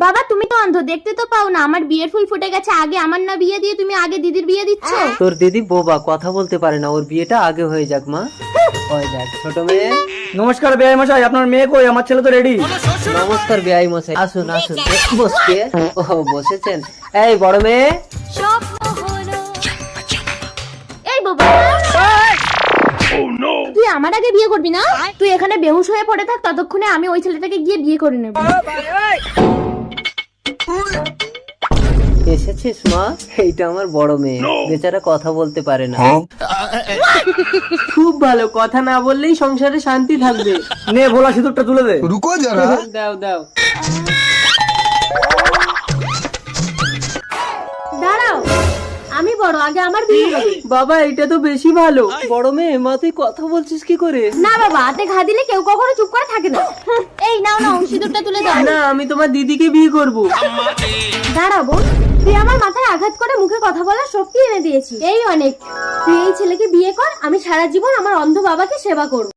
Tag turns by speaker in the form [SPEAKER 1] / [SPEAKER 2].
[SPEAKER 1] বাবা তুমি তো অন্ধ, দেখতে তো পাও না আমার বিয়ের ফুল ফুটে গেছে। আগে আমার না বিয়ে দিয়ে তুমি আগে দিদির বিয়ে দিচ্ছ।
[SPEAKER 2] তোর দিদি বোবা, কথা বলতে পারে না, ওর বিয়েটা আগে হয়ে যাক মা। ওই দেখ ছোট মেয়ে।
[SPEAKER 3] নমস্কার বেআই মশাই, আপনার মেয়ে কই? আমার ছেলে তো রেডি।
[SPEAKER 2] নমস্কার বেআই মশাই, আসুন আসুন। বসকে ও বসেছেন। এই বড় মেয়ে,
[SPEAKER 1] এই বাবা তুই আমার আগে বিয়ে করবি না? তুই এখানে বেহুশ হয়ে পড়ে থাক, ততক্ষণে আমি ওই ছেলেটাকে গিয়ে বিয়ে করে নেব।
[SPEAKER 2] এসেছিস মা? এইটা আমার বড় মেয়ে, বেচারা কথা বলতে পারে না। খুব ভালো, কথা না বললেই সংসারে শান্তি থাকবে।
[SPEAKER 3] নে ভোলা সিঁদুরটা তুলে দে।
[SPEAKER 4] रुको जरा।
[SPEAKER 2] দাও দাও।
[SPEAKER 1] দাঁড়াও, আমি বড়, আগে আমার বিয়ে হবে।
[SPEAKER 2] বাবা এটা তো বেশি ভালো। বড় মেয়ে, মা তুই কথা বলছিস কি করে?
[SPEAKER 1] না বাবা, হাতে ঘা দিলে কেউ কখনো চুপ করে থাকে না। এই নাও নাও, সিঁদুরটা তুলে দাও।
[SPEAKER 2] না, আমি তোমার দিদিকে বিয়ে করব।
[SPEAKER 1] দাঁড়া বোন, তুই আমার মাথায় আঘাত করে মুখে কথা বলার শক্তি এনে দিয়েছিস, এই অনেক। তুই এই ছেলেকে বিয়ে কর, আমি সারা জীবন আমার অন্ধ বাবাকে সেবা করব।